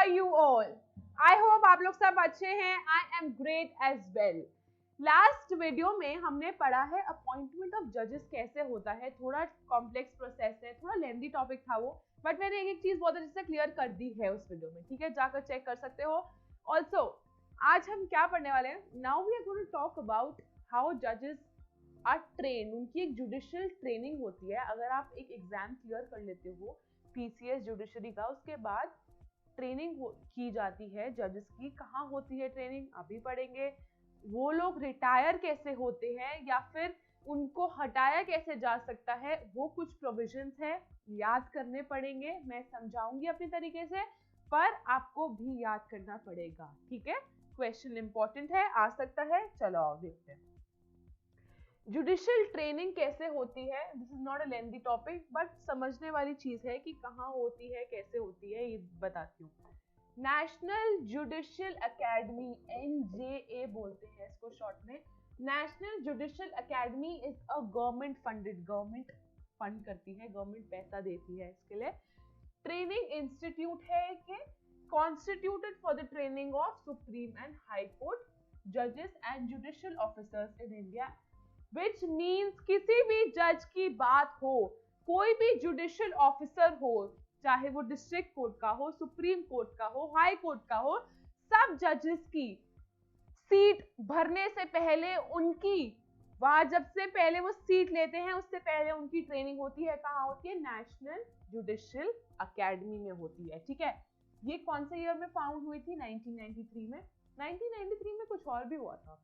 Are you all? I hope आप लोग सब अच्छे हैं। I am great as well. Last video में हमने पढ़ा है अपॉइंटमेंट ऑफ जजेस कैसे होता है। थोड़ा कॉम्प्लेक्स प्रोसेस है, थोड़ा लेंथी टॉपिक था वो, बट मैंने एक चीज बहुत अच्छे से क्लियर कर दी है उस वीडियो में, ठीक है, जाकर चेक कर सकते हो। ऑल्सो आज हम क्या पढ़ने वाले हैं, now we are going to talk about how जजेस आर ट्रेन। उनकी एक जुडिशियल ट्रेनिंग होती है। अगर आप एक एग्जाम क्लियर कर लेते हो पीसीएस जुडिशरी का, उसके बाद ट्रेनिंग की जाती है जजेस की। कहाँ होती है ट्रेनिंग अभी पढ़ेंगे। वो लोग रिटायर कैसे होते हैं या फिर उनको हटाया कैसे जा सकता है, वो कुछ प्रोविजंस है, याद करने पड़ेंगे। मैं समझाऊंगी अपने तरीके से, पर आपको भी याद करना पड़ेगा, ठीक है। क्वेश्चन इंपॉर्टेंट है, आ सकता है। चलो आओ देखते हैं जुडिशियल ट्रेनिंग कैसे होती है। This is not a lengthy topic, but समझने वाली चीज है कि कहाँ होती है, कैसे होती है, ये बताती हूँ। नेशनल जुडिशियल एकेडमी, NJA बोलते हैं इसको शॉर्ट में। National judicial academy is a government funded, government fund करती है, गवर्नमेंट पैसा देती है इसके लिए। ट्रेनिंग इंस्टीट्यूट है कि constituted for the training of supreme and high court जजेस and judicial officers in India. Which means किसी भी जज की बात हो, कोई भी जुडिशियल ऑफिसर हो, चाहे वो डिस्ट्रिक्ट कोर्ट का हो, सुप्रीम कोर्ट का हो, हाई कोर्ट का हो, सब जजेस की सीट भरने से पहले उनकी वहां जब से पहले वो सीट लेते हैं उससे पहले उनकी ट्रेनिंग होती है। कहाँ होती है? नेशनल जुडिशियल एकेडमी में होती है, ठीक है। ये कौन से ईयर में फाउंड हुई थी? 1993 में। 1993 में कुछ और भी हुआ था।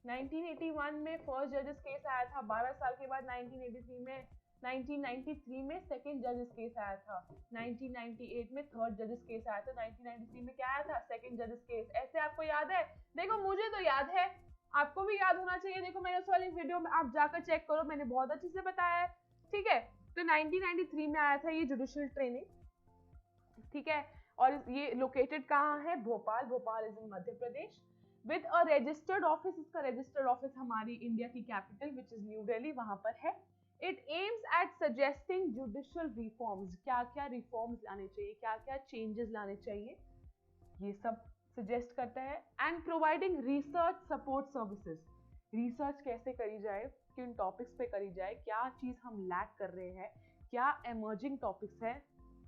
1981 में फर्स्ट जजेस केस आया था। 12 साल के बाद 1993 में सेकंड जजेस केस आया था। 1998 में थर्ड जजेस केस आया था। 1993 में क्या आया था? सेकंड जजेस केस। ऐसे आपको याद है? देखो मुझे तो याद है, आपको भी याद होना चाहिए। देखो मैंने उस वाली वीडियो में, आप जाकर चेक करो, मैंने बहुत अच्छे से बताया है, ठीक है। तो 1993 में आया था ये जुडिशियल ट्रेनिंग, ठीक है। और ये लोकेटेड कहाँ है? Bhopal. Bhopal is in Madhya Pradesh with a registered office. इसका रजिस्टर्ड ऑफिस हमारी इंडिया की capital which is new Delhi, वहां पर है। It aims at suggesting judicial reforms, क्या क्या रिफॉर्म्स लाने चाहिए, क्या क्या चेंजेस लाने चाहिए, ये सब सजेस्ट करता है। And providing research support services, research कैसे करी जाए, किन टॉपिक्स पे करी जाए, क्या चीज हम लैक कर रहे हैं, क्या एमर्जिंग टॉपिक्स है,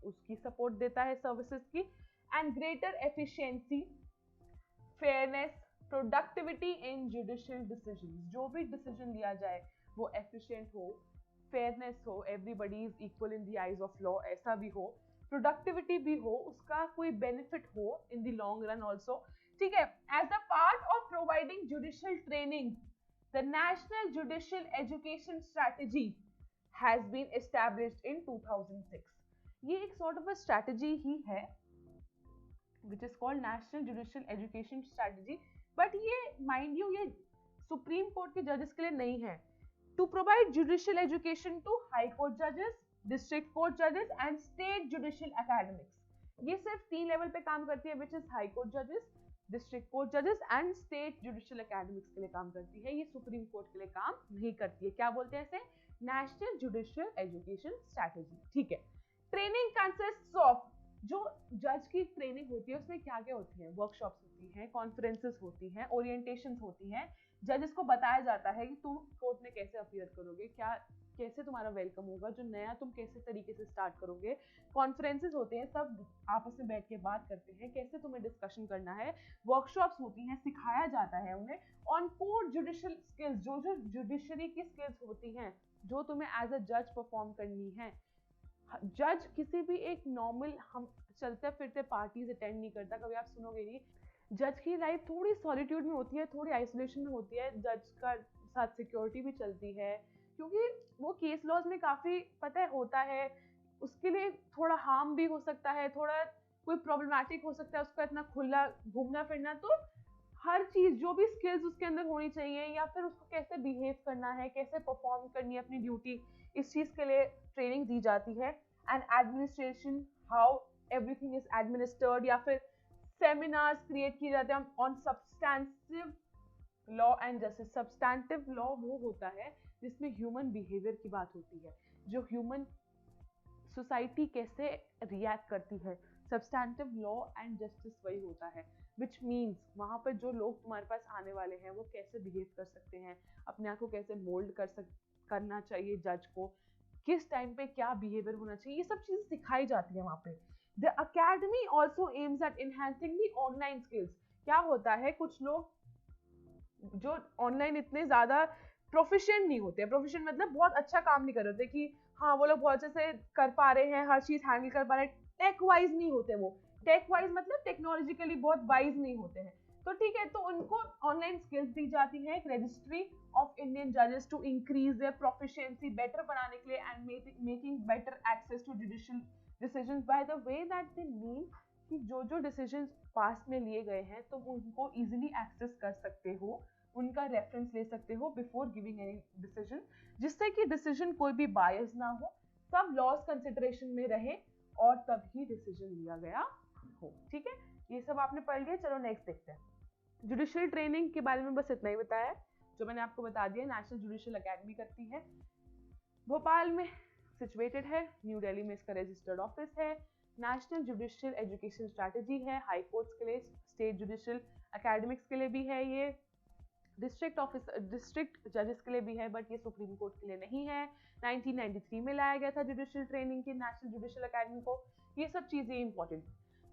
उसकी सपोर्ट देता है सर्विसेज की। And greater efficiency, fairness, productivity in judicial decisions, जो भी डिसीजन लिया जाए वो एफिशिएंट हो, फेयरनेस हो, everybody is equal in the eyes of law, ऐसा भी हो, प्रोडक्टिविटी भी हो, उसका कोई बेनिफिट हो in the long run also, ठीक है। As a part of providing judicial training, the national judicial education strategy has been established in 2006। ये एक सॉर्ट ऑफ अ स्ट्रैटेजी ही है which is called National Judicial Education Strategy, but ये mind you ये supreme court के जजेस के लिए नहीं है। To provide judicial education to high court judges, district court judges and state judicial academics, ये सिर्फ 3 लेवल पे काम करती है, which is high court judges, district court judges and state judicial academics के लिए काम करती है। ये सुप्रीम कोर्ट के लिए काम नहीं करती है। क्या बोलते हैं इसे? National Judicial Education Strategy, ठीक है। ट्रेनिंग कंसिस्ट्स ऑफ, जो जज की ट्रेनिंग होती है उसमें क्या क्या होती है? वर्कशॉप्स होती हैं, कॉन्फ्रेंसेस होती हैं, ओरिएंटेशंस होती हैं। जजेस को बताया जाता है कि तुम कोर्ट में कैसे अपीयर करोगे, क्या कैसे तुम्हारा वेलकम होगा, जो नया तुम कैसे तरीके से स्टार्ट करोगे। कॉन्फ्रेंसेस होते हैं, सब आपस में बैठ के बात करते हैं कैसे तुम्हें डिस्कशन करना है। वर्कशॉप्स होती हैं, सिखाया जाता है उन्हें ऑन कोर्ट जुडिशियल स्किल्स, जो जो जुडिशरी की स्किल्स होती हैं जो तुम्हें एज अ जज परफॉर्म करनी है। जज किसी भी एक नॉर्मल हम चलते फिरते पार्टीज अटेंड नहीं करता, कभी आप सुनोगे नहीं। जज की लाइफ थोड़ी सॉलिट्यूड में होती है, थोड़ी आइसोलेशन में होती है। जज का साथ सिक्योरिटी भी चलती है, क्योंकि वो केस लॉज में काफी पता है होता है, उसके लिए थोड़ा हार्म भी हो सकता है, थोड़ा कोई प्रॉब्लमैटिक हो सकता है, उसका इतना खुला घूमना फिरना। तो हर चीज जो भी स्किल्स उसके अंदर होनी चाहिए, या फिर उसको कैसे बिहेव करना है, कैसे परफॉर्म करनी है अपनी ड्यूटी, इस चीज के लिए ट्रेनिंग दी जाती है। And administration, how everything is administered, या फिर सेमिनार्स क्रिएट किए जाते हैं on substantive law and justice. Substantive law वो होता है जिसमें ह्यूमन बिहेवियर की बात होती है, जो ह्यूमन सोसाइटी कैसे रिएक्ट करती है, सब्सटैंटिव लॉ एंड जस्टिस वही होता है, विच मीन्स वहाँ पर जो लोग तुम्हारे पास आने वाले हैं वो कैसे बिहेव कर सकते हैं, अपने आप को कैसे मोल्ड करना चाहिए जज को, किस टाइम पे क्या बिहेवियर होना चाहिए, ये सब चीजें सिखाई जाती है वहाँ पे। The academy also aims at enhancing the online skills. क्या होता है, कुछ लोग जो ऑनलाइन इतने ज्यादा प्रोफिशिएंट नहीं होते, प्रोफिशिएंट मतलब बहुत अच्छा काम नहीं कर रहे होते कि हाँ वो लोग बहुत अच्छे से कर पा रहे हैं, हर चीज हैंडल कर पा रहे हैं, टेक वाइज नहीं होते वो, टेक वाइज मतलब टेक्नोलॉजिकली बहुत वाइज नहीं होते हैं, तो ठीक है, तो उनको ऑनलाइन स्किल्स दी जाती है एक रजिस्ट्री ऑफ इंडियन जजेस to increase their proficiency better बनाने के लिए and making better access to judicial decisions by the way that they mean कि जो डिसीजंस पास में लिए गए हैं तुम उनको इजीली एक्सेस कर सकते हो, उनका रेफरेंस ले सकते हो बिफोर गिविंग एनी डिसीजन, जिससे कि डिसीजन कोई भी बायस ना हो, सब लॉस कंसिडरेशन में रहे और तब ही डिसीजन लिया गया हो। ठीक है, ये सब आपने पढ़ लिया। चलो नेक्स्ट देखते हैं। जुडिशियल ट्रेनिंग के बारे में बस इतना ही बताया है जो मैंने आपको बता दिया। नेशनल जुडिशियल अकेडमी करती है, भोपाल में सिचुएटेड है, न्यू दिल्ली में इसका रजिस्टर्ड ऑफिस है। नेशनल जुडिशियल एजुकेशन स्ट्रैटेजी है हाई कोर्ट्स के लिए, स्टेट जुडिशियल अकेडमिक्स के लिए भी है, ये डिस्ट्रिक्ट जजेस के लिए भी है, बट ये सुप्रीम कोर्ट के लिए नहीं है। 1993 में लाया गया था जुडिशियल ट्रेनिंग की नेशनल जुडिशियल अकेडमी को। ये सब चीजें इंपॉर्टेंट।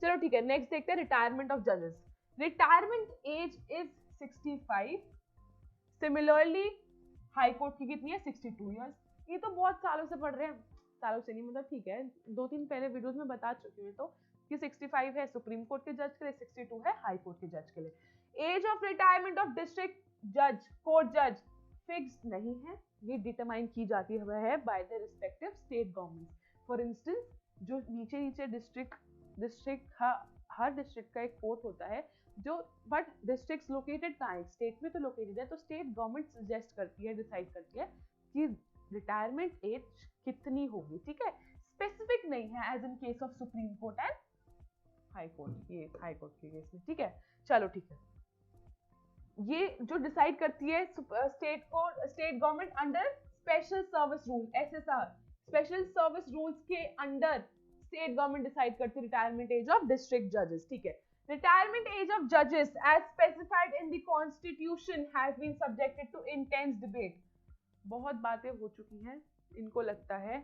चलो ठीक है, नेक्स्ट देखते हैं रिटायरमेंट ऑफ जजेस। Retirement age is 65। Similarly high court की कितनी है, 62 ईयर्स। ये तो बहुत सालों से पढ़ रहे हैं, सालों से नहीं मतलब ठीक है, 2-3 पहले वीडियोस में बता चुकी हूँ तो कि 65 है सुप्रीम कोर्ट के जज के लिए, 62 है हाई कोर्ट के जज के लिए। Age of retirement of district जज, कोर्ट जज फिक्स नहीं है, ये डिटरमाइन की जाती है by the respective state government. For instance जो नीचे डिस्ट्रिक्ट हर डिस्ट्रिक्ट का एक कोर्ट होता है जो, बट डिस्ट्रिक्ट्स लोकेटेड कहाँ है, स्टेट में तो लोकेटेड है, तो स्टेट गवर्नमेंट सजेस्ट करती है, डिसाइड करती है कि रिटायरमेंट एज कितनी होगी। ठीक है, स्पेसिफिक नहीं है as in case of supreme court and high court, ये हाई कोर्ट के केस में। ठीक है, चलो ठीक है, ये जो डिसाइड करती है state government under special service rule, SSR, special service rules के अंडर स्टेट गवर्नमेंट डिसाइड करती है रिटायरमेंट एज ऑफ डिस्ट्रिक्ट जजेस। ठीक है, रिटायरमेंट एज ऑफ जजेस age specified in the constitution has been subjected to intense debate. बहुत बातें हो चुकी हैं, इनको लगता है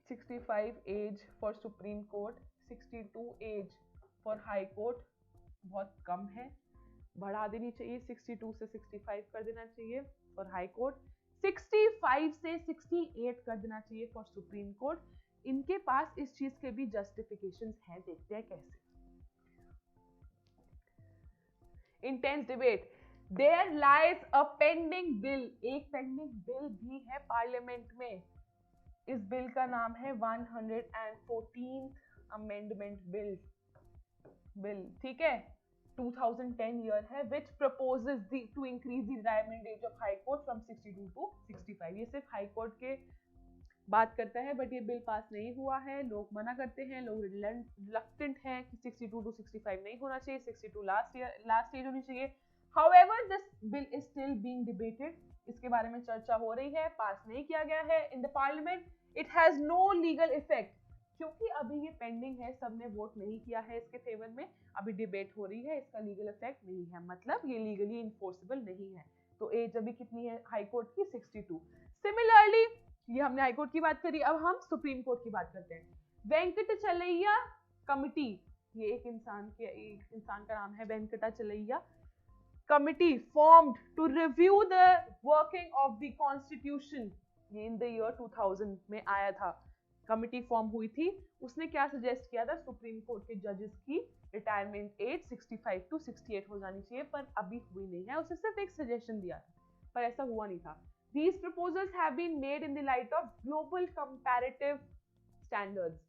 65 age for supreme court, 62 age for high court बहुत कम है, बढ़ा देनी चाहिए, 62 से 65 कर देना चाहिए फॉर हाई कोर्ट, 65 से 68 कर देना चाहिए फॉर सुप्रीम कोर्ट। इनके पास इस चीज के भी जस्टिफिकेशंस हैं, देखते हैं कैसे। Intense debate, there lies a pending bill, एक पेंडिंग बिल भी है पार्लियामेंट में। इस बिल का नाम है 114th अमेंडमेंट बिल। ठीक है, 2010 ईयर है, which proposes to increase the retirement age of high court from 62 to 65। ये सिर्फ हाई कोर्ट के बात करता है, बट ये बिल पास नहीं हुआ है, लोग मना करते हैं, लोग रिलक्टेंट हैं कि 62 to 65 नहीं होना चाहिए, 62 लास्ट एज होनी चाहिए। However, this bill is still being debated, इसके बारे में चर्चा हो रही है, पास नहीं किया गया है in the parliament. It has no legal effect, क्योंकि अभी ये पेंडिंग है, सबने वोट नहीं किया है इसके फेवर में, अभी डिबेट हो रही है, इसका लीगल इफेक्ट नहीं है, मतलब ये लीगली इन्फोर्सेबल नहीं है। तो एज अभी कितनी है हाई कोर्ट की, 62। सिमिलरली ये हमने हाई कोर्ट की बात करी, अब हम सुप्रीम कोर्ट की बात करते हैं। वेंकटचलैया कमिटी, ये एक इंसान का नाम है, Venkatachaliah committee formed to review the working of the constitution, ये in the year 2000 में आया था, कमिटी फॉर्म हुई थी। उसने क्या सजेस्ट किया था, सुप्रीम कोर्ट के जजेस की रिटायरमेंट एज 65 to 68 हो जानी चाहिए, पर अभी हुई नहीं है, उसने सिर्फ एक सजेशन दिया था, पर ऐसा हुआ नहीं था। These proposals have been made in the light of global comparative standards।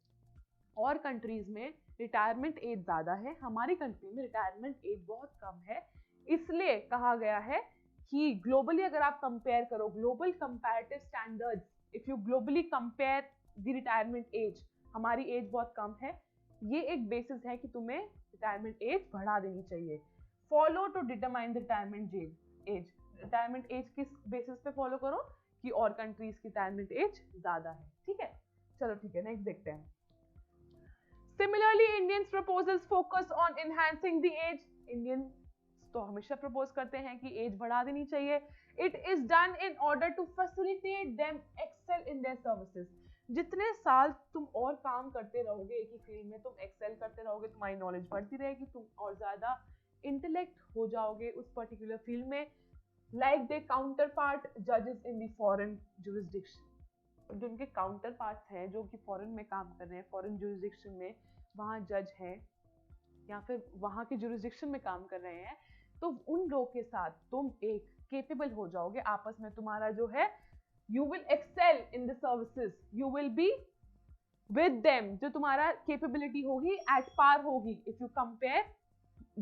और कंट्रीज में रिटायरमेंट एज ज्यादा है, हमारी कंट्री में रिटायरमेंट एज बहुत कम है, इसलिए कहा गया है कि ग्लोबली अगर आप कंपेयर करो, global comparative standards, if you globally compare the retirement as, हमारी एज बहुत कम है, ये एक बेसिस है कि तुम्हें रिटायरमेंट एज बढ़ा देनी चाहिए। Follow to determine the retirement age, retirement age किस बेसिस पे फॉलो करो कि और कंट्रीज की रिटायरमेंट एज ज्यादा है। ठीक है, चलो ठीक है, नेक्स्ट देखते हैं। Similarly, Indians proposals focus on enhancing the age. Indians तो हमेशा प्रपोज करते हैं कि एज बढ़ा देनी चाहिए. It is done in order to facilitate them excel in their services. जितने साल तुम और काम करते रहोगे एक ही फील्ड में, तुम एक्सेल करते रहोगे, तुम्हारी नॉलेज बढ़ती रहेगी, तुम और ज्यादा इंटेलेक्ट हो जाओगे उस पर्टिकुलर फील्ड में. लाइक दे काउंटर पार्ट जजेस इन द फॉरेन जुरिस्डिक्शन. जो उनके काउंटर पार्ट्स हैं जो कि फॉरेन में काम कर रहे हैं, फॉरेन जुरिस्डिक्शन में वहाँ जज हैं या फिर वहाँ के जुरिस्डिक्शन में काम कर रहे हैं, तो उन लोगों के साथ तुम एक केपेबल हो जाओगे आपस में. तुम्हारा जो है you will excel in the services, you will be with them. जो तुम्हारा केपेबिलिटी होगी एट पार होगी if you compare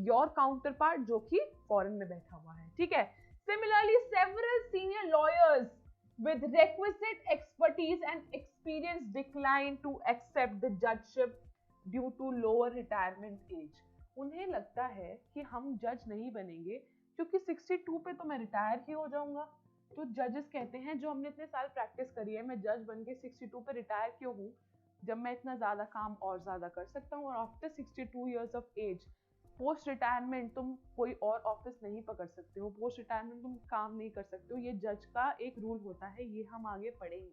your counterpart जो कि फॉरेन में बैठा हुआ है. ठीक है. Similarly several senior lawyers with requisite expertise and experience decline to accept the judgeship due to lower retirement age. उन्हें लगता है कि हम जज नहीं बनेंगे क्योंकि 62 पे तो मैं रिटायर ही हो जाऊंगा. तो जजेस कहते हैं जो हमने इतने साल प्रैक्टिस करी है, मैं जज बन के 62 पे रिटायर क्यों हूँ जब मैं इतना ज्यादा काम और ज्यादा कर सकता हूँ. और after 62 years of age post retirement तुम कोई और ऑफिस नहीं पकड़ सकते हो, पोस्ट रिटायरमेंट तुम काम नहीं कर सकते हो. ये जज का एक रूल होता है, ये हम आगे पढ़ेंगे.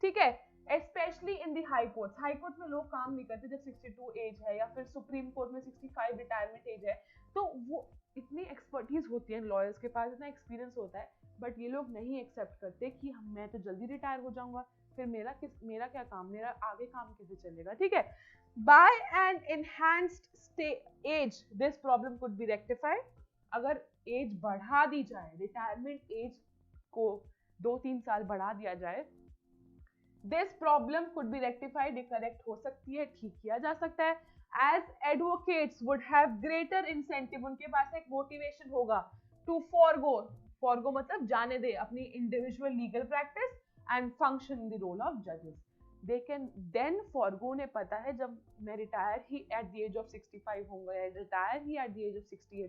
ठीक है. Specially in the high court. High court में लोग काम नहीं करते जब 62 एज है, या फिर सुप्रीम कोर्ट में 65 रिटायरमेंट एज है. तो वो इतनी एक्सपर्टीज होती है लॉयर्स के पास, इतना एक्सपीरियंस होता है, बट ये लोग नहीं एक्सेप्ट करते कि मैं तो जल्दी रिटायर हो जाऊंगा, फिर मेरा क्या काम, मेरा आगे काम कैसे चलेगा. ठीक है. By an enhanced age, this problem could be rectified. अगर एज बढ़ा दी जाए, रिटायरमेंट एज को 2-3 साल बढ़ा दिया जाए, this problem could be rectified. ये करेक्ट हो सकती है, ठीक किया जा सकता है. As advocates would have greater incentive, उनके पास एक मोटिवेशन होगा to forgo मतलब जाने दे अपनी individual legal practice and function the role of judges. They can then forgo. उन्हें पता है जब मैं रिटायर ही एट द एज ऑफ 65 होऊंगा या रिटायर ही एट द एज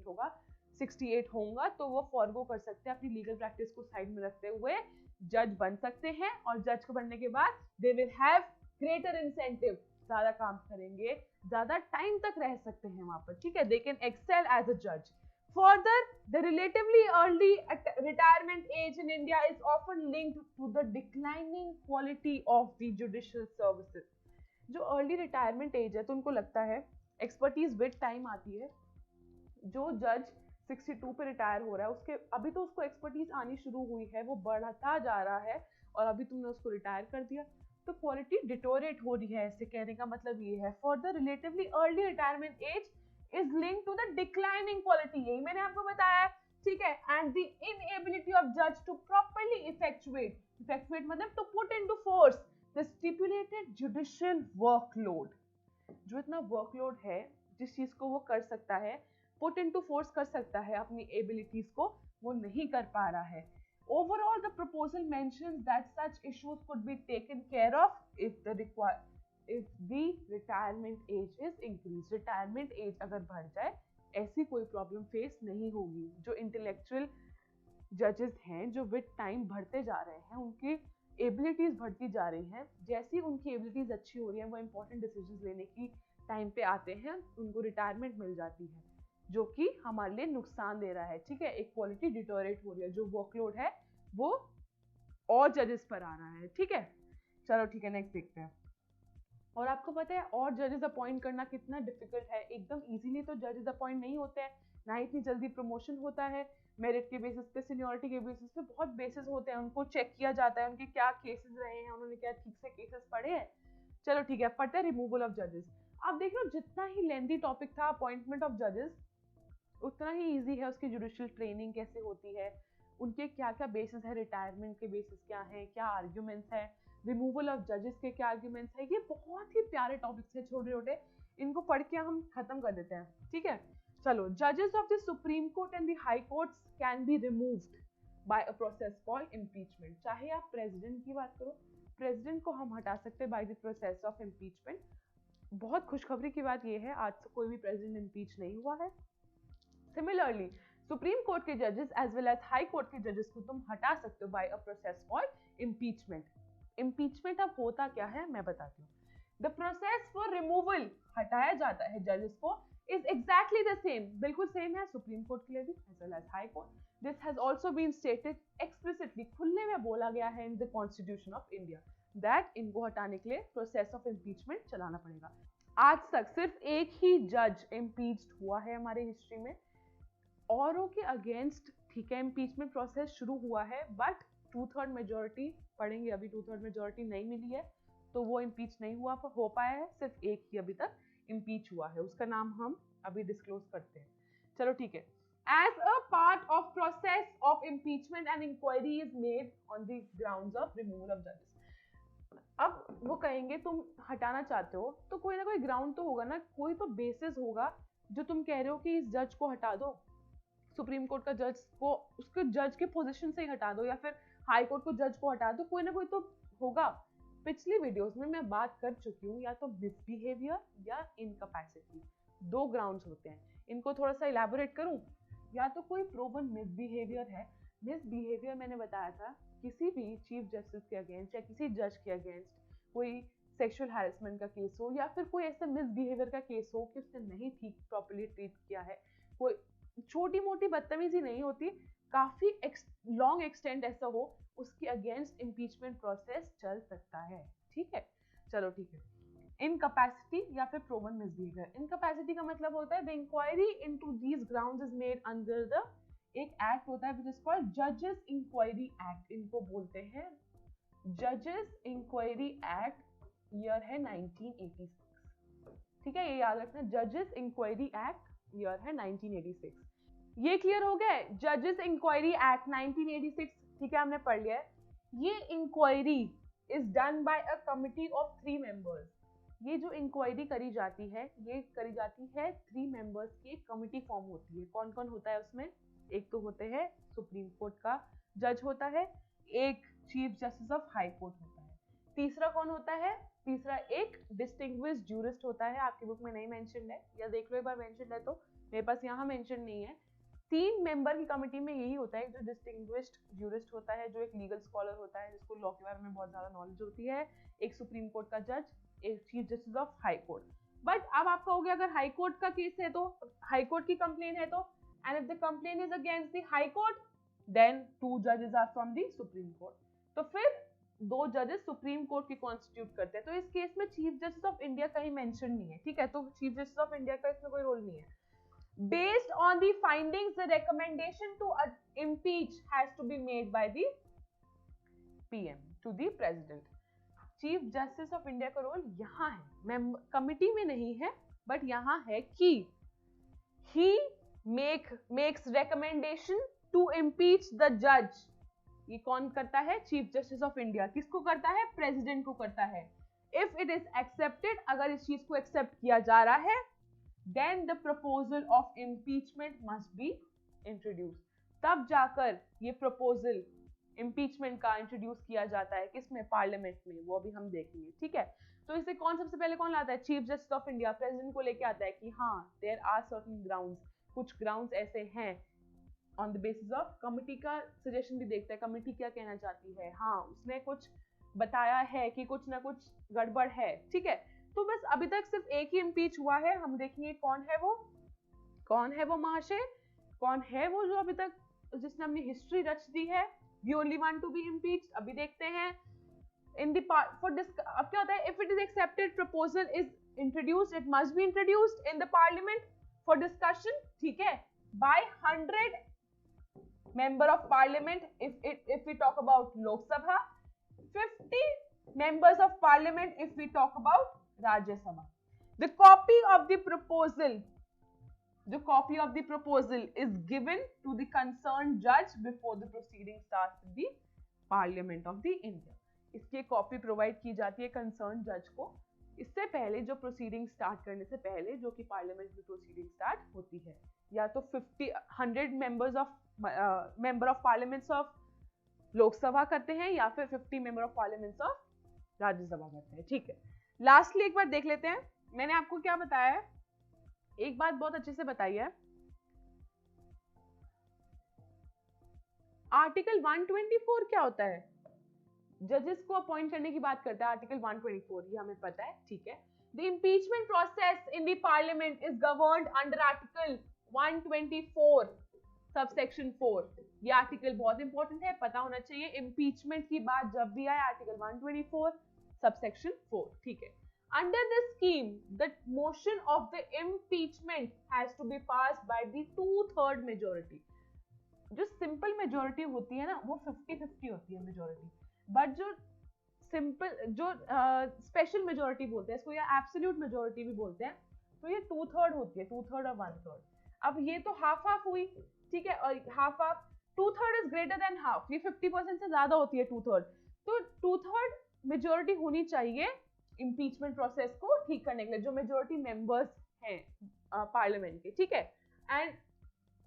ऑफ 68 होऊंगा तो वो फॉरगो कर सकते हैं, अपनी लीगल प्रैक्टिस को साइड में रखते हुए जज बन सकते हैं. और जज को बनने के बाद they will have greater incentive, ज्यादा काम करेंगे, ज्यादा टाइम तक रह सकते हैं वहां पर. ठीक है. They can excel as a जज. Further, the relatively early retirement age in India is often linked to the declining quality of the judicial services. जो early retirement age है तो उनको लगता है expertise with time आती है. जो जज 62 पे रिटायर हो रहा है उसके अभी तो उसको expertise आनी शुरू हुई है, वो बढ़ता जा रहा है, और अभी तुमने उसको रिटायर कर दिया तो क्वालिटी डिटोरेट हो रही है. ऐसे कहने का मतलब ये है. For the relatively early retirement age is linked to the declining quality. यही मैंने आपको बताया. ठीक है. And the inability of judge to properly effectuate मतलब to put into force the stipulated judicial workload. जो इतना workload है, जिस चीज को वो कर सकता है, put into force कर सकता है अपनी abilities को, वो नहीं कर पा रहा है. Overall, the proposal mentions that such issues could be taken care of if the retirement age is increased. Retirement age अगर बढ़ जाए ऐसी कोई प्रॉब्लम फेस नहीं होगी. जो इंटेलेक्चुअल जजेस हैं जो विद टाइम बढ़ते जा रहे हैं, उनकी एबिलिटीज बढ़ती जा रही हैं, जैसी उनकी एबिलिटीज अच्छी हो रही हैं वो इंपॉर्टेंट डिसीजंस लेने की टाइम पे आते हैं, उनको रिटायरमेंट मिल जाती है, जो कि हमारे लिए नुकसान दे रहा है. ठीक है. एक क्वालिटी डिटोरेट हो रही है, जो वर्कलोड है वो और जजेस पर आ रहा है. ठीक है. चलो ठीक है, नेक्स्ट देखते हैं. और आपको पता है और जजेस अपॉइंट करना कितना डिफिकल्ट है. एकदम इजीली तो जजेस अपॉइंट नहीं होते हैं, ना इतनी जल्दी प्रमोशन होता है. मेरिट के बेसिस पे, सीनियरिटी के बेसिस पे बहुत बेसिस होते हैं, उनको चेक किया जाता है उनके क्या केसेस रहे हैं, उन्होंने क्या ठीक से केसेस पढ़े हैं. चलो ठीक है. फर्दर रिमूवल ऑफ जजेस. आप देख लो जितना ही लेंथी टॉपिक था अपॉइंटमेंट ऑफ जजेस, उतना ही ईजी है उसकी जुडिशियल ट्रेनिंग कैसे होती है, उनके क्या क्या बेसिस है, रिटायरमेंट के बेसिस क्या है, क्या आर्ग्यूमेंट्स है, रिमूवल ऑफ जजेस के क्या आर्ग्यूमेंट्स है. ये बहुत ही प्यारे टॉपिक्स हैं, छोटे छोटे, इनको पढ़ के हम खत्म कर देते हैं. ठीक है. चलो. जजेस of the supreme court and the high courts can be removed by a process called impeachment. चाहे आप प्रेसिडेंट की बात करो, प्रेसिडेंट को हम हटा सकते हैं by the process of impeachment. बहुत खुशखबरी की बात यह है, आज तक कोई भी प्रेसिडेंट इम्पीच नहीं हुआ है. सिमिलरली सुप्रीम कोर्ट के जजेस as well as high court के जजेस को तुम हटा सकते हो by a process called impeachment. Impeachment अब होता क्या है मैं बताती हूँ. द प्रोसेस फॉर रिमूवल हटाया जाता है जजेस को is exactly the same, बिल्कुल सेम है सुप्रीम कोर्ट के लिए भी as well as high court. This has also been stated explicitly, खुलने में बोला गया है in the Constitution of India that इनको हटाने के लिए process of impeachment चलाना पड़ेगा. आज तक सिर्फ एक ही जज impeached हुआ है हमारे हिस्ट्री में, औरों के अगेंस्ट ठीक है impeachment process शुरू हुआ है, but 2/3 majority पढ़ेंगे अभी 2/3 majority नहीं मिली है तो वो impeach नहीं हुआ हो पाया है. सिर्फ एक ही अभी तक impeach हुआ है, उसका नाम हम अभी डिस्क्लोज करते हैं. चलो ठीक है. As a part of process of impeachment and inquiry is made on the grounds of removal of judges. अब वो कहेंगे तुम हटाना चाहते हो तो कोई ना कोई ग्राउंड तो होगा ना, कोई तो बेसिस होगा जो तुम कह रहे हो कि इस जज को हटा दो, सुप्रीम कोर्ट का जज को उसके जज के पोजीशन से ही हटा दो, या फिर हाई कोर्ट को जज को हटा दो, कोई ना कोई तो होगा. पिछली वीडियोस में मैं बात कर चुकी हूँ, या तो मिसबिहेवियर या इनकैपेसिटी, दो ग्राउंड्स होते हैं. इनको थोड़ा सा इलैबोरेट करूँ. या तो कोई प्रूवन मिसबिहेवियर है. मिसबिहेवियर मैंने बताया था किसी भी चीफ जस्टिस के अगेंस्ट या किसी जज के अगेंस्ट कोई सेक्सुअल हैरेसमेंट का केस हो, या फिर कोई ऐसा मिसबिहेवियर का केस हो कि उसने नहीं ठीक प्रॉपर्ली ट्रीट किया है, कोई छोटी मोटी बदतमीजी नहीं होती, काफी लॉन्ग एक्सटेंड ऐसा हो, उसके अगेंस्ट इम्पीचमेंट प्रोसेस चल सकता है. ठीक है, चलो ठीक है. इनकैपेसिटी या फिर प्रूवन मिसबिहेवियर. इनकैपेसिटी का मतलब होता है the inquiry into these grounds is made under the एक एक्ट होता है व्हिच इज कॉल्ड जजेस इंक्वायरी एक्ट. इनको बोलते हैं जजेस इंक्वायरी एक्ट. ईयर है 1986. ठीक है, ये याद रखना. जजेस इंक्वायरी एक्ट ईयर है 1986. ये क्लियर हो गया. जजेस इंक्वायरी एक्ट 1986 ठीक है, हमने पढ़ लिया है. ये inquiry is done by a committee of 3 members. ये जो इंक्वायरी करी जाती है ये करी जाती है 3 मेंबर्स की एक कमिटी फॉर्म होती है. कौन कौन होता है उसमें? एक तो होते हैं सुप्रीम कोर्ट का जज होता है, एक chief justice of high court होता है, तीसरा कौन होता है? तीसरा एक डिस्टिंग्विश्ड ज्यूरिस्ट होता है. आपकी बुक में नहीं मेंशन्ड है, या देख लो एक बार मेंशन्ड है तो, मेरे पास यहाँ मेंशन नहीं है. 3 मेंबर की कमिटी में यही होता है, जो डिस्टिंग्विश्ड ज्यूरिस्ट होता है, जो एक लीगल स्कॉलर होता है, जिसको लॉ के बारे में बहुत ज्यादा नॉलेज होती है, एक सुप्रीम कोर्ट का जज, एक chief justice of high court. But अब आप कहोगे अगर हाई कोर्ट का केस है तो, हाई कोर्ट की कंप्लेन है तो, and if the complain is against the high court then 2 जजेस are from the supreme court. तो फिर 2 जजेस सुप्रीम कोर्ट की कॉन्स्टिट्यूट करते हैं. तो इस केस में चीफ जस्टिस ऑफ इंडिया कहीं मेंशन नहीं है. ठीक है, तो चीफ जस्टिस ऑफ इंडिया का इसमें कोई रोल नहीं है. Based on the findings, the recommendation to impeach has to be made by the PM to the President. Chief justice of India का रोल यहाँ है, कमिटी में नहीं है, बट यहाँ है कि he makes recommendation to impeach the judge. ये कौन करता है? Chief justice of India. किसको करता है? प्रेसिडेंट को करता है. If it is accepted, अगर इस चीज को एक्सेप्ट किया जा रहा है, then the proposal of impeachment must be introduced. तब जाकर ये proposal impeachment का इंट्रोड्यूस किया जाता है. किसमें? पार्लियामेंट में. वो अभी हम देखेंगे. ठीक है, तो इसे कौन सबसे पहले कौन लाता है? Chief justice of India president को लेके आता है कि हाँ देयर आर सर्टेन ग्राउंड्स, कुछ ग्राउंड्स ऐसे हैं. On the basis of committee का सजेशन भी देखता है, कमिटी क्या कहना चाहती है. हाँ उसने कुछ बताया है कि कुछ ना कुछ गड़बड़ है. ठीक है, तो बस अभी तक सिर्फ एक ही इम्पीच हुआ है. हम देखेंगे कौन है वो, कौन है वो महाशय, कौन है वो जो अभी तक जिसने अपनी हिस्ट्री रच दी है. We only want to be impeached. अभी देखते हैं. In the part for this, अब क्या होता है? If it is accepted, proposal is introduced. It must be introduced in the parliament for discussion. ठीक है, by 100 member of parliament. If we talk about Lok Sabha, 50 members of parliament if we talk about Rajya Sabha. The copy of the proposal is given to the concerned judge before the proceeding starts in the Parliament of the India. इसकी copy provide की जाती है concern जज को, इससे पहले जो proceeding start करने से पहले, जो कि पार्लियामेंट में प्रोसीडिंग स्टार्ट होती है. या तो 100 member of parliaments of Lok Sabha करते हैं, या फिर 50 member of parliaments of Rajya Sabha करते हैं. ठीक है, लास्टली एक बार देख लेते हैं. मैंने आपको क्या बताया है, एक बात बहुत अच्छे से बताई है. आर्टिकल 124 क्या होता है? जजेस को अपॉइंट करने की बात करता है. आर्टिकल 124 ये हमें पता है. ठीक है, The impeachment process in the parliament is governed under article 124 subsection 4. ये आर्टिकल बहुत इंपॉर्टेंट है, पता होना चाहिए। इम्पीचमेंट की बात जब भी आए आर्टिकल 124 subsection 4, ठीक है। Under this scheme, the motion of the impeachment has to be passed by the 2/3 majority. जो सिंपल मेजोरिटी होती है ना वो 50-50 होती है मेजोरिटी, बट जो सिंपल जो स्पेशल मेजोरिटी बोलते हैं इसको, या एब्सोल्यूट मेजोरिटी भी बोलते हैं, तो ये 2/3 होती है, 2/3 और 1/3। अब ये तो हाफ हाफ हुई, ठीक है, और half half 2/3 is greater than half, ये 50% से ज्यादा होती है 2/3, तो 2/3 मेजोरिटी होनी चाहिए इम्पीचमेंट प्रोसेस को ठीक करने के लिए, जो मेजोरिटी मेंबर्स हैं पार्लियामेंट के, ठीक है। And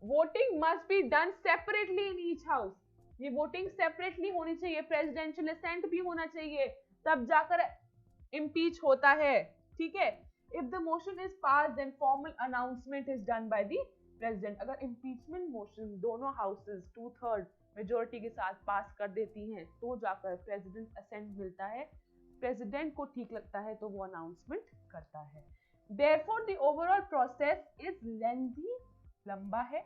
voting must be done separately in each house, ये वोटिंग सेपरेटली होनी चाहिए, प्रेसिडेंशियल असेंट भी होना चाहिए, तब जाकर इम्पीच होता है, ठीक है। If the motion is pass then formal announcement is done by the president. अगर इम्पीचमेंट मोशन दोनों हाउसेस 2/3 मेजोरिटी के साथ पास कर देती हैं तो जाकर प्रेसिडेंट असेंट मिलता है, प्रेसिडेंट को ठीक लगता है तो वो अनाउंसमेंट करता है। Therefore, the overall process is lengthy, लंबा है,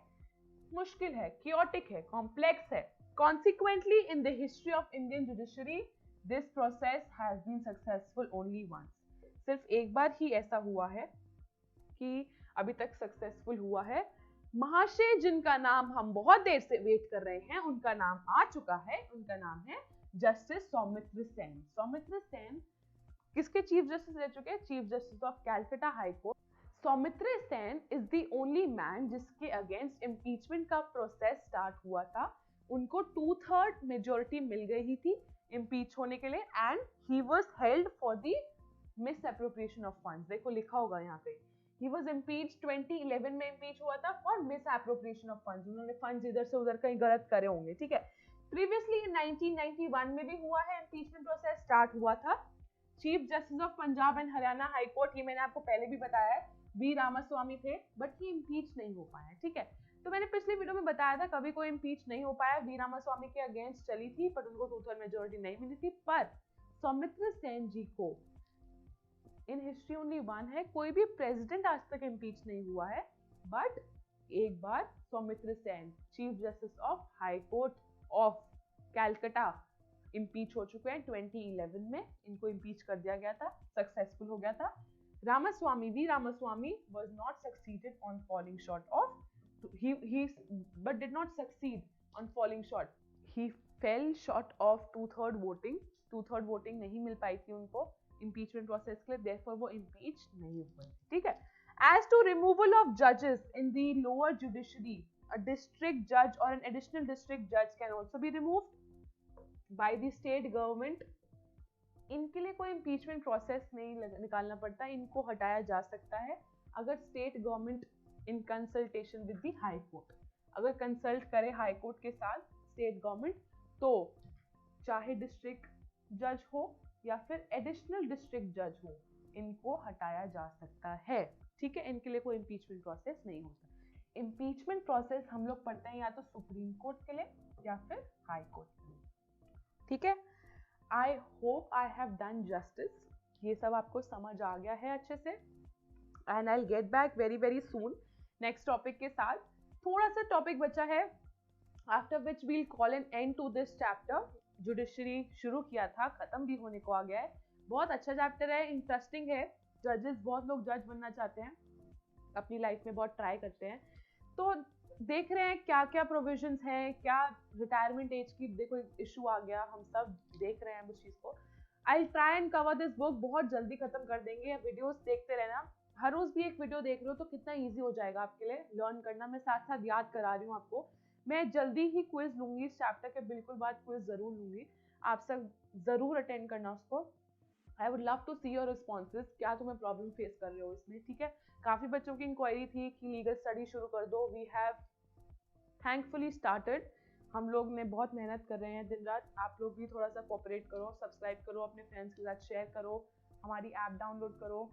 मुश्किल है, chaotic है, complex है। Consequently, in the history of Indian judiciary, this process has been successful only once. सिर्फ एक बार ही ऐसा हुआ है कि अभी तक सक्सेसफुल हुआ है। महाशय जिनका नाम हम बहुत देर से वेट कर रहे हैं, उनका नाम आ चुका है, उनका नाम है जस्टिस सौमित्र सेन। सौमित्र सेन किसके चीफ जस्टिस रह चुके हैं? Chief justice of Calcutta high court. Soumitra Sen is the only man जिसके अगेंस्ट इम्पीचमेंट का प्रोसेस स्टार्ट हुआ था। उनको 2/3 मेजोरिटी मिल गई थी इम्पीच होने के लिए, and he was held for the miss appropriation of funds. देखो लिखा होगा यहाँ पे, ही वाज इम्पीच्ड 2011 में इम्पीच हुआ था for miss appropriation of funds. उन्होंने फंड्स इधर से उधर कहीं गलत करे होंगे, ठीक है। प्रीवियसली 1991 में भी हुआ है, इम्पीचमेंट प्रोसेस स्टार्ट हुआ था। Chief justice of Punjab and Haryana high court, ये मैंने आपको पहले भी बताया है, वी रामास्वामी थे, बट ये इम्पीच नहीं हो पाया, ठीक है। तो मैंने पिछले वीडियो में बताया था कभी कोई इम्पीच नहीं हो पाया, वी रामास्वामी के अगेंस्ट चली थी बट उनको 2/3 मेजोरिटी नहीं मिली थी। पर सौमित्र सेन जी को इन हिस्ट्री ओनली वन है, कोई भी प्रेसिडेंट आज तक इम्पीच नहीं हुआ है, बट एक बार Soumitra Sen chief justice of high court of Calcutta impeach हो चुके हैं। 2011 में इनको इम्पीच कर दिया गया था, सक्सेसफुल हो गया था। Ramaswami, V Ramaswami was not succeeded on falling short of, he but did not succeed on falling short, he fell short of 2/3 voting, 2/3 voting नहीं मिल पाई थी उनको impeachment process के लिए, therefore वो impeach नहीं हुए, ठीक है। As to removal of judges in the lower judiciary, a district judge or an additional district judge can also be removed by the state government. इनके लिए कोई इम्पीचमेंट प्रोसेस नहीं निकालना पड़ता, इनको हटाया जा सकता है अगर state government in consultation with the high court, अगर कंसल्ट करे हाई कोर्ट के साथ स्टेट गवर्नमेंट, तो चाहे डिस्ट्रिक्ट जज हो या फिर एडिशनल डिस्ट्रिक्ट जज हो, इनको हटाया जा सकता है, ठीक है। इनके लिए कोई इम्पीचमेंट प्रोसेस नहीं होता। इम्पीचमेंट प्रोसेस हम लोग पढ़ते हैं या तो सुप्रीम कोर्ट के लिए या फिर हाई कोर्ट के लिए, ठीक है। I hope I have done justice. ये सब आपको समझ आ गया है अच्छे से, and I'll get back very very soon next topic के साथ। थोड़ा सा टॉपिक बचा है, after which we'll call an end to this chapter। Judiciary शुरू किया था, खत्म भी होने को आ गया है। बहुत अच्छा चैप्टर है, इंटरेस्टिंग है। जजेस, बहुत लोग जज बनना चाहते हैं अपनी लाइफ में, बहुत ट्राई करते हैं, तो देख रहे हैं क्या क्या प्रोविजंस हैं, क्या रिटायरमेंट एज की देखो इशू आ गया, हम सब देख रहे हैं उस चीज को। I try and cover this book, बहुत जल्दी खत्म कर देंगे। वीडियोस देखते रहना, हर रोज भी एक वीडियो देख रहे हो तो कितना इजी हो जाएगा आपके लिए लर्न करना। मैं साथ साथ याद करा रही हूँ आपको। मैं जल्दी ही क्विज लूंगी इस चैप्टर के, बिल्कुल बाद क्विज जरूर लूंगी, आप सब जरूर अटेंड करना उसको। I would love to see your responses, क्या तुम्हें प्रॉब्लम फेस कर रहे हो इसमें, ठीक है। काफी बच्चों की इंक्वायरी थी कि लीगल स्टडी शुरू कर दो, वी हैव थैंकफुली स्टार्टेड। हम लोग ने बहुत मेहनत कर रहे हैं दिन रात, आप लोग भी थोड़ा सा कोऑपरेट करो, सब्सक्राइब करो, अपने फ्रेंड्स के साथ शेयर करो, हमारी ऐप डाउनलोड करो।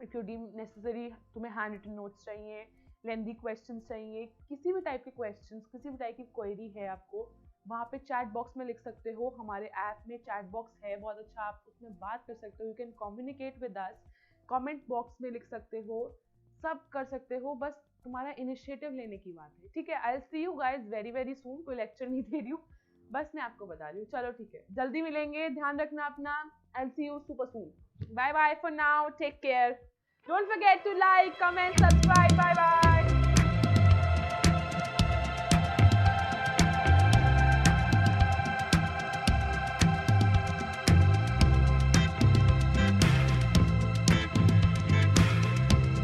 इफ यू डीम नेसेसरी, तुम्हें हैंड रिटन नोट्स चाहिए, लेंदी क्वेश्चंस चाहिए, किसी भी टाइप के क्वेश्चंस, किसी भी टाइप की क्वेरी है आपको, वहाँ पे चैट बॉक्स में लिख सकते हो। हमारे ऐप में चैट बॉक्स है बहुत अच्छा, आप उसमें बात कर सकते हो, you can communicate with us. Comment box में लिख सकते हो, सब कर सकते हो, बस तुम्हारा इनिशिएटिव लेने की बात है, ठीक है। आई will see you guys very very soon. कोई लेक्चर नहीं दे रही हूँ, बस मैं आपको बता रही हूँ। चलो ठीक है, जल्दी मिलेंगे, ध्यान रखना अपना। I will see you super soon. Bye bye for now, take care, don't forget to like, comment, subscribe, bye bye.